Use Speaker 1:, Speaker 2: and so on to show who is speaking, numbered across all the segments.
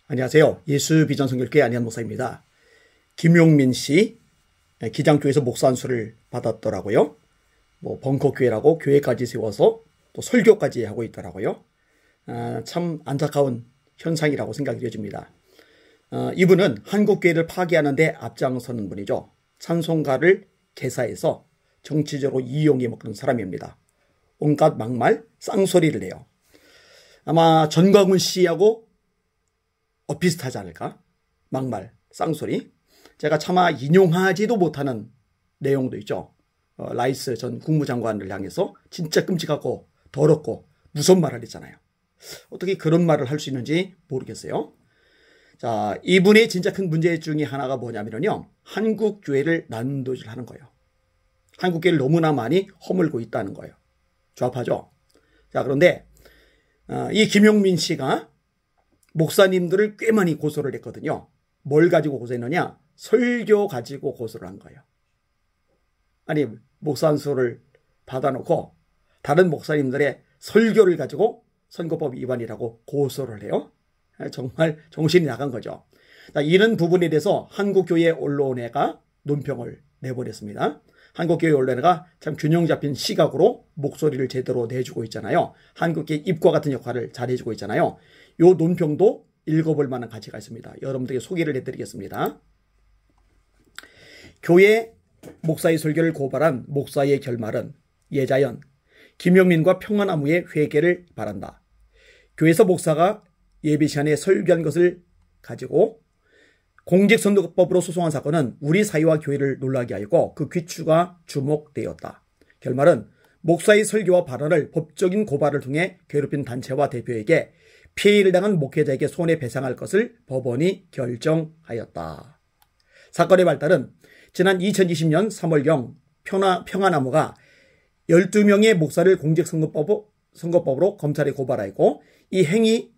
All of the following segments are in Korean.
Speaker 1: 안녕하세요. 예수비전선교회 안희한 목사입니다. 김용민 씨 기장교회에서 목사 안수를 받았더라고요. 벙커교회라고 교회까지 세워서 또 설교까지 하고 있더라고요. 참 안타까운 현상이라고 생각이 되어집니다. 이분은 한국교회를 파괴하는 데 앞장서는 분이죠. 찬송가를 개사해서 정치적으로 이용해 먹는 사람입니다. 온갖 막말, 쌍소리를 내요. 아마 전광훈 씨하고 비슷하지 않을까? 막말, 쌍소리. 제가 차마 인용하지도 못하는 내용도 있죠. 라이스 전 국무장관을 향해서 진짜 끔찍하고 더럽고 무서운 말을 했잖아요. 어떻게 그런 말을 할 수 있는지 모르겠어요. 자, 이분의 진짜 큰 문제 중에 하나가 뭐냐면요. 한국교회를 난도질하는 거예요. 한국교회를 너무나 많이 허물고 있다는 거예요. 좌파죠. 자, 그런데 이 김용민 씨가 목사님들을 꽤 많이 고소를 했거든요. 뭘 가지고 고소했느냐? 설교 가지고 고소를 한 거예요. 아니, 목사 안수를 받아놓고 다른 목사님들의 설교를 가지고 선거법 위반이라고 고소를 해요. 정말 정신이 나간 거죠. 자, 이런 부분에 대해서 한국교회 언론회가 논평을 내보냈습니다. 한국교회 언론회가 참 균형 잡힌 시각으로 목소리를 제대로 내주고 있잖아요. 한국교회 입과 같은 역할을 잘해주고 있잖아요. 요 논평도 읽어볼 만한 가치가 있습니다. 여러분들에게 소개를 해드리겠습니다. 교회 목사의 설교를 고발한 목사의 결말은 예자연, 김용민과 평안나무의 회개를 바란다. 교회에서 목사가 예배 시간에 설교한 것을 가지고 공직선거법으로 소송한 사건은 우리 사회와 교회를 놀라게 하였고 그 귀추가 주목되었다. 결말은 목사의 설교와 발언을 법적인 고발을 통해 괴롭힌 단체와 대표에게 피해를 당한 목회자에게 손해배상할 것을 법원이 결정하였다. 사건의 발달은 지난 2020년 3월경 평안나무가 12명의 목사를 공직선거법으로 검찰에 고발하였고 이 행위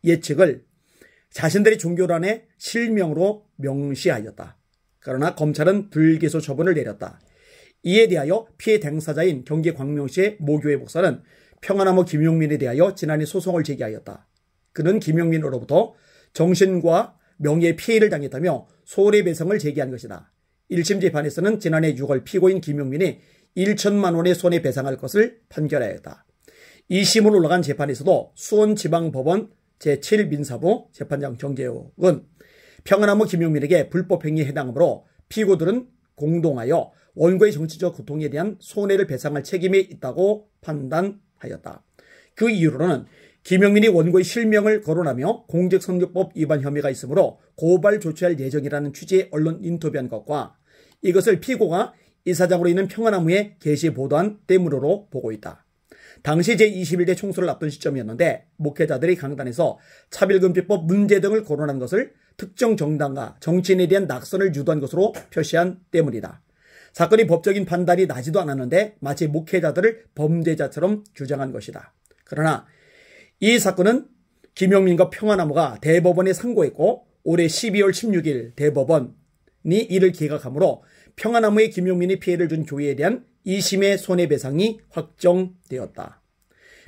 Speaker 1: 예측을 자신들의 종교란에 실명으로 명시하였다. 그러나 검찰은 불기소 처분을 내렸다. 이에 대하여 피해 당사자인 경기 광명시의 모교회 목사는 평안나무 김용민에 대하여 지난해 소송을 제기하였다. 그는 김용민으로부터 정신과 명예의 피해를 당했다며 손해배상을 제기한 것이다. 1심 재판에서는 지난해 6월 피고인 김용민이 1천만 원의 손해배상할 것을 판결하였다. 2심으로 올라간 재판에서도 수원지방법원 제7민사부 재판장 정재욱은 평안나무 김용민에게 불법행위에 해당하므로 피고들은 공동하여 원고의 정치적 고통에 대한 손해를 배상할 책임이 있다고 판단하였다. 그 이유로는 김용민이 원고의 실명을 거론하며 공직선거법 위반 혐의가 있으므로 고발 조치할 예정이라는 취지의 언론 인터뷰한 것과 이것을 피고가 이사장으로 있는 평안나무에 게시 보도한 때문으로 보고 있다. 당시 제21대 총선을 앞둔 시점이었는데 목회자들이 강단에서 차별금지법 문제 등을 거론한 것을 특정 정당과 정치인에 대한 낙선을 유도한 것으로 표시한 때문이다. 사건이 법적인 판단이 나지도 않았는데 마치 목회자들을 범죄자처럼 규정한 것이다. 그러나 이 사건은 김용민과 평안나무가 대법원에 상고했고 올해 12월 16일 대법원이 이를 기각하므로 평안나무의 김용민이 피해를 준 교회에 대한 2심의 손해배상이 확정되었다.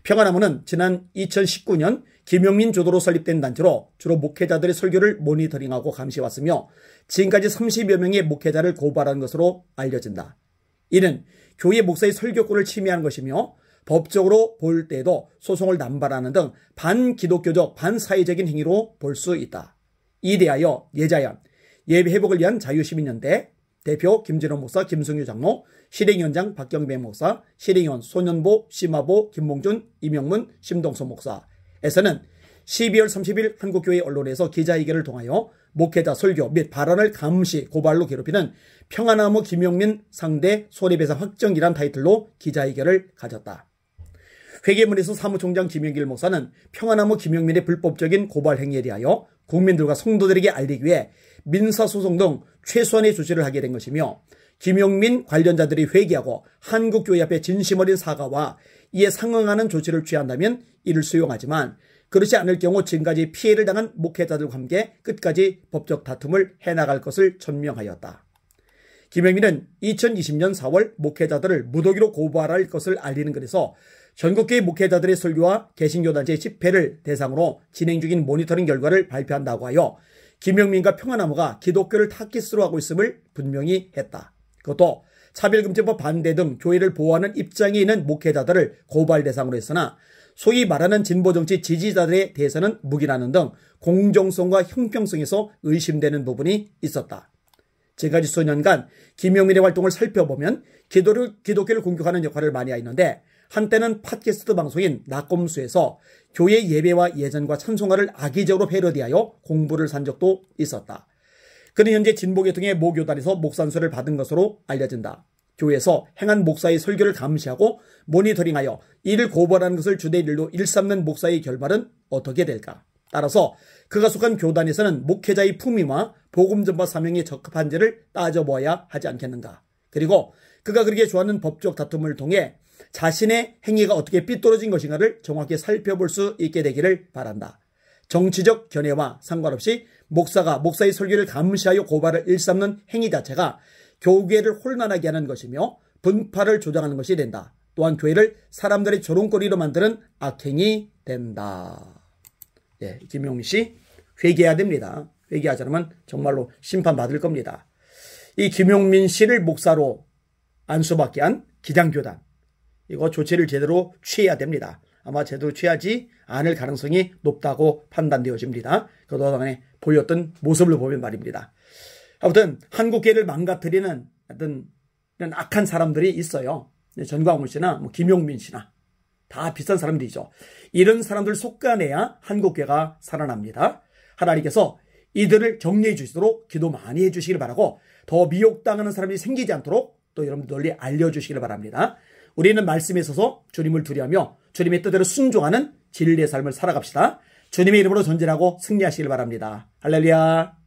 Speaker 1: 평안나무는 지난 2019년 김용민 주도로 설립된 단체로 주로 목회자들의 설교를 모니터링하고 감시해왔으며 지금까지 30여 명의 목회자를 고발한 것으로 알려진다. 이는 교회 목사의 설교권을 침해하는 것이며 법적으로 볼 때에도 소송을 남발하는 등 반기독교적 반사회적인 행위로 볼 수 있다. 이에 대하여 예자연, 예배 회복을 위한 자유시민연대 대표 김진호 목사, 김승유 장로, 실행위원장 박경배 목사, 실행위원 소년보, 심화보, 김몽준, 이명문, 심동서 목사에서는 12월 30일 한국교회 언론에서 기자회견을 통하여 목회자 설교 및 발언을 감시, 고발로 괴롭히는 평안나무 김용민 상대 손해배상 확정이란 타이틀로 기자회견을 가졌다. 회계문에서 사무총장 김영길 목사는 평안나무 김용민의 불법적인 고발 행위에 대하여 국민들과 성도들에게 알리기 위해 민사소송 등 최소한의 조치를 하게 된 것이며 김용민 관련자들이 회개하고 한국교회 앞에 진심 어린 사과와 이에 상응하는 조치를 취한다면 이를 수용하지만 그렇지 않을 경우 지금까지 피해를 당한 목회자들과 함께 끝까지 법적 다툼을 해나갈 것을 천명하였다. 김용민은 2020년 4월 목회자들을 무더기로 고발할 것을 알리는 글에서 전국교회 목회자들의 설교와 개신교단체 집회를 대상으로 진행 중인 모니터링 결과를 발표한다고 하여 김영민과 평화나무가 기독교를 타깃으로 하고 있음을 분명히 했다. 그것도 차별금지법 반대 등 교회를 보호하는 입장에 있는 목회자들을 고발 대상으로 했으나 소위 말하는 진보정치 지지자들에 대해서는 묵인하는 등 공정성과 형평성에서 의심되는 부분이 있었다. 지금까지 수년간 김영민의 활동을 살펴보면 기독교를 공격하는 역할을 많이 했는데 한때는 팟캐스트 방송인 낙검수에서 교회 예배와 예전과 찬송가를 악의적으로 패러디하여 공부를 산 적도 있었다. 그는 현재 진보계통의 모교단에서 목산수를 받은 것으로 알려진다. 교회에서 행한 목사의 설교를 감시하고 모니터링하여 이를 고발하는 것을 주된 일로 일삼는 목사의 결말은 어떻게 될까? 따라서 그가 속한 교단에서는 목회자의 품위와 복음 전파 사명에 적합한지를 따져보아야 하지 않겠는가? 그리고 그가 그렇게 좋아하는 법적 다툼을 통해 자신의 행위가 어떻게 삐뚤어진 것인가를 정확히 살펴볼 수 있게 되기를 바란다. 정치적 견해와 상관없이 목사가 목사의 설교를 감시하여 고발을 일삼는 행위 자체가 교회를 혼란하게 하는 것이며 분파를 조장하는 것이 된다. 또한 교회를 사람들의 조롱거리로 만드는 악행이 된다. 예, 김용민 씨 회개해야 됩니다. 회개하지 않으면 정말로 심판받을 겁니다. 이 김용민 씨를 목사로 안수받게 한 기장교단, 이거 조치를 제대로 취해야 됩니다. 아마 제대로 취하지 않을 가능성이 높다고 판단되어집니다. 그동안에 보였던 모습을 보면 말입니다. 아무튼 한국교회를 망가뜨리는 어떤 이런 악한 사람들이 있어요. 전광훈 씨나 김용민 씨나 다 비싼 사람들이죠. 이런 사람들 속가내야 한국교회가 살아납니다. 하나님께서 이들을 정리해 주시도록 기도 많이 해 주시길 바라고, 더 미혹당하는 사람이 생기지 않도록 또 여러분들 널리 알려주시길 바랍니다. 우리는 말씀에 있어서 주님을 두려워하며 주님의 뜻대로 순종하는 진리의 삶을 살아갑시다. 주님의 이름으로 전진하고 승리하시길 바랍니다. 할렐루야.